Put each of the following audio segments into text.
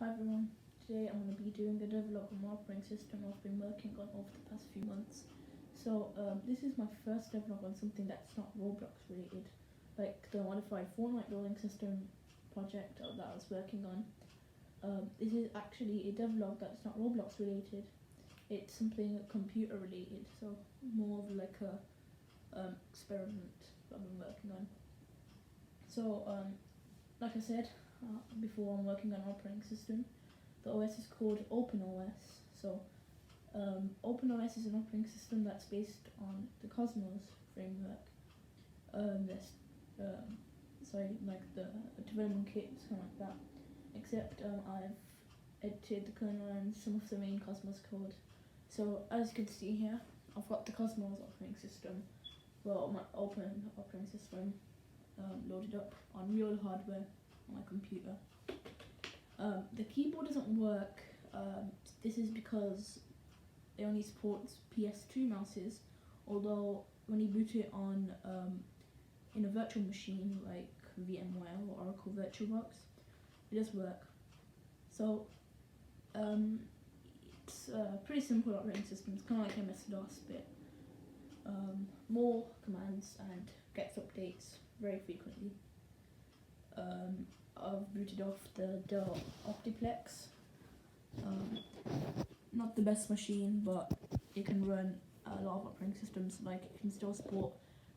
Hi everyone, today I'm going to be doing a development operating system I've been working on over the past few months. So this is my first development on something that's not Roblox related, like the modified Fortnite building system project that I was working on. This is actually a devlog that's not Roblox related, it's something computer related, so more of like a experiment that I've been working on. So like I said before, I'm working on an operating system. The OS is called OpenOS. So OpenOS is an operating system that's based on the Cosmos framework. Like the development kit, something like that. Except I've edited the kernel and some of the main Cosmos code. So as you can see here, I've got the Cosmos operating system, well, my open operating system loaded up on real hardware on my computer. The keyboard doesn't work. This is because it only supports PS2 mouses, although when you boot it on in a virtual machine like VMware or Oracle VirtualBox, it does work. So it's a pretty simple operating system. It's kind of like MS-DOS, but more commands and gets updates very frequently. I've booted off the Dell Optiplex. Not the best machine, but it can run a lot of operating systems. Like it can still support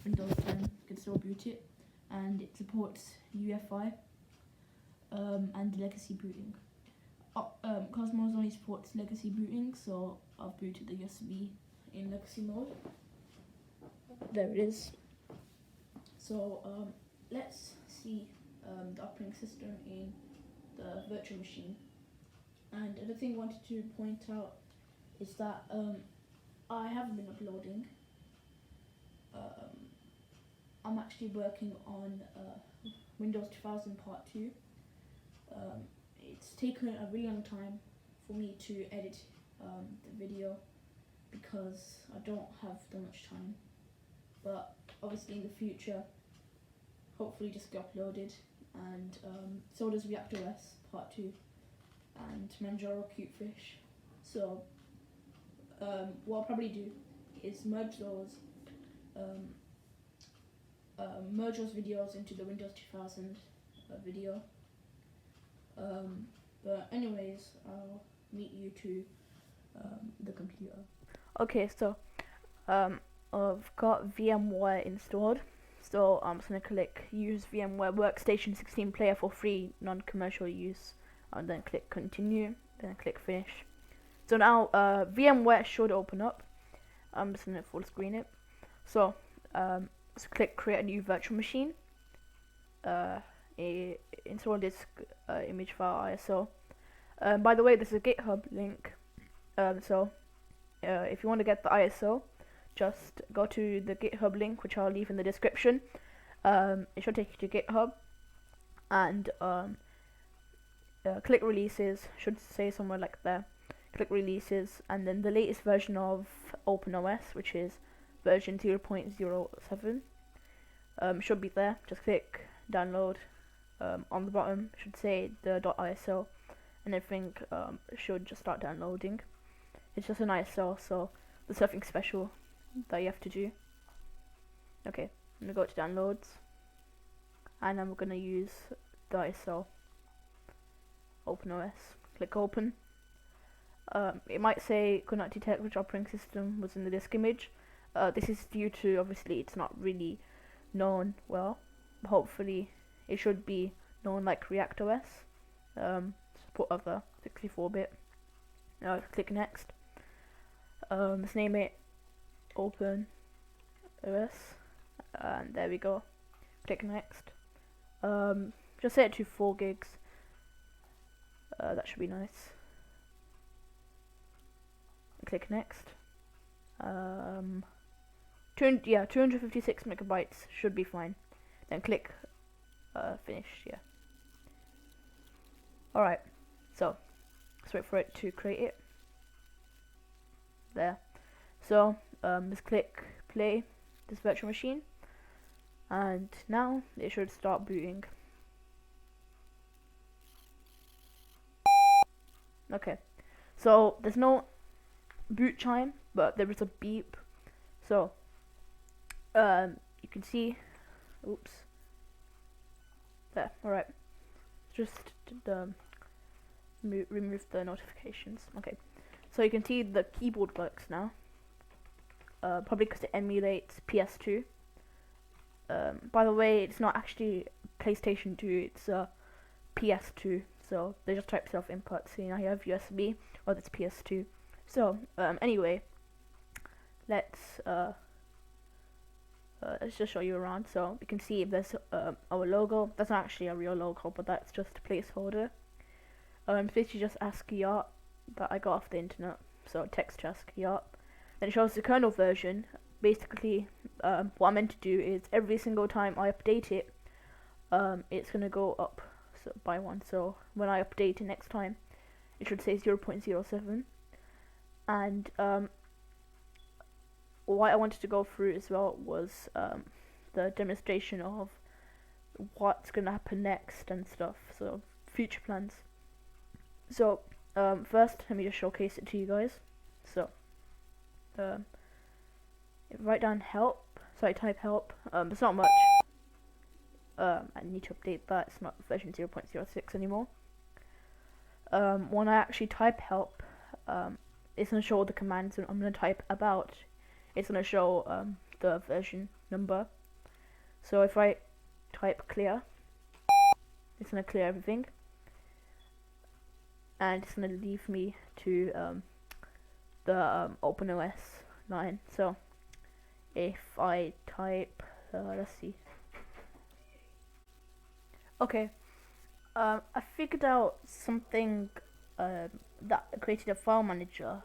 Windows 10, you can still boot it, and it supports UEFI and legacy booting. Cosmos only supports legacy booting, so I've booted the USB in legacy mode. There it is. So let's see the operating system in the virtual machine. And the thing I wanted to point out is that I haven't been uploading. I'm actually working on Windows 2000 Part 2. It's taken a really long time for me to edit the video because I don't have that much time. But obviously in the future, hopefully just get uploaded, and so does ReactOS Part 2 and Manjaro Cutefish. So what I'll probably do is merge those videos into the Windows 2000 video. But anyways, I'll meet you to the computer. Okay, so I've got VMware installed. So I'm just going to click use VMware Workstation 16 player for free non-commercial use, and then click continue, then click finish. So now VMware should open up. I'm just going to full screen it. So click create a new virtual machine, install this image file ISO. By the way, this is a GitHub link, so if you want to get the ISO, just go to the GitHub link, which I'll leave in the description. It should take you to GitHub, and click releases, should say somewhere like there. Click releases, and then the latest version of OpenOS, which is version 0.07, should be there. Just click download. On the bottom should say the .iso, and everything should just start downloading. It's just an ISO, so there's nothing special that you have to do. Okay, I'm gonna go to downloads, and I'm gonna use the ISO OpenOS. Click open. It might say could not detect which operating system was in the disk image. This is due to, obviously, it's not really known well. Hopefully it should be known like ReactOS. Support other 64-bit. Click next. Let's name it OpenOS, and there we go. Click next. Just set it to 4 gigs. That should be nice. Click next. 256 megabytes should be fine. Then click finish. Yeah. Alright, so let's wait for it to create it. There. So let's click play this virtual machine, and now it should start booting. Okay, so there's no boot chime, but there is a beep. So you can see, oops, there. All right, just remove the notifications. Okay, so you can see the keyboard works now. Probably because it emulates PS2. By the way, it's not actually PlayStation 2, it's PS2. So they just type self input. See, now you have USB, or that's PS2. So anyway, let's just show you around. So you can see there's our logo. That's not actually a real logo, but that's just a placeholder. It's basically just ASCII art that I got off the internet. So text to ASCII art. Then it shows the kernel version. Basically, what I'm meant to do is every single time I update it, it's gonna go up by one. So when I update it next time, it should say 0.07. And what I wanted to go through as well was the demonstration of what's gonna happen next and stuff. So future plans. So first, let me just showcase it to you guys. So write down help. So I type help. It's not much. I need to update that. It's not version 0.06 anymore. When I actually type help, it's gonna show all the commands, and I'm gonna type about. It's gonna show the version number. So if I type clear, it's gonna clear everything, and it's gonna leave me to the OpenOS line. So if I type, let's see. Okay, I figured out something that created a file manager.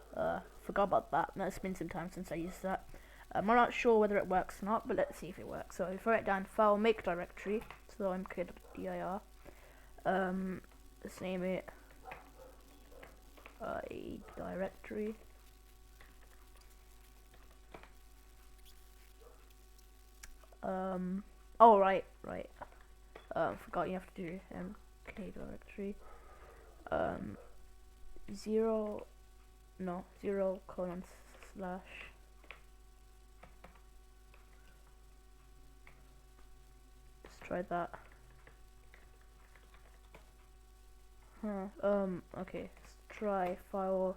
Forgot about that. It's been some time since I used that. I'm not sure whether it works or not, but let's see if it works. So if I write down file make directory, so mk.dir, let's name it a directory. Oh right. Forgot you have to do mk directory. 0:/ Let's try that. Okay, let's try file.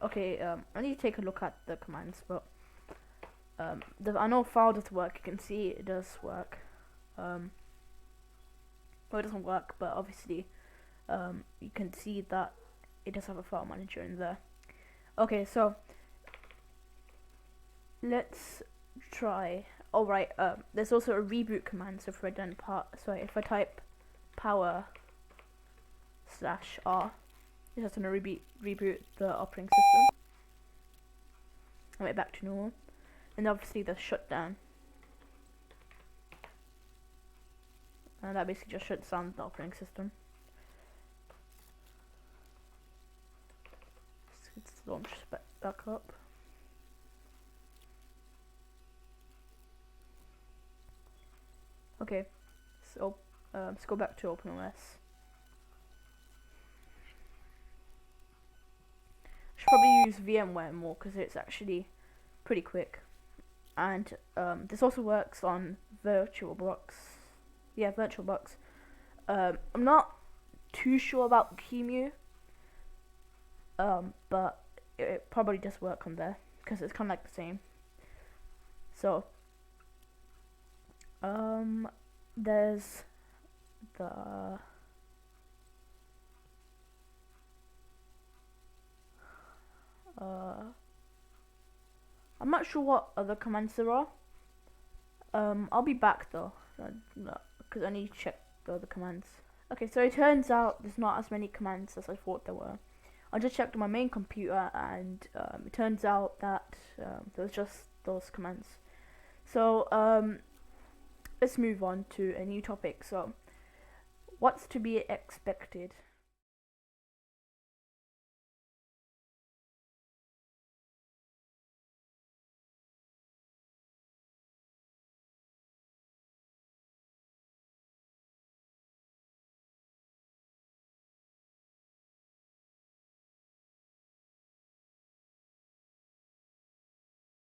Okay, I need to take a look at the commands, but I know file does work. You can see it does work. Well, it doesn't work, but obviously you can see that it does have a file manager in there. Okay, so let's try. All right, there's also a reboot command. So if I if I type power /r, it's just gonna reboot the operating system and get back to normal. And obviously the shutdown, and that basically just shuts down the operating system. Let's launch back up. Okay, so let's go back to OpenOS. Should probably use VMware more because it's actually pretty quick. And this also works on VirtualBox. Yeah, VirtualBox. I'm not too sure about QEMU, but it probably does work on there because it's kind of like the same. So there's the I'm not sure what other commands there are. I'll be back though, because I need to check the other commands. Okay, so it turns out there's not as many commands as I thought there were. I just checked on my main computer, and it turns out that there was just those commands. So let's move on to a new topic. So what's to be expected?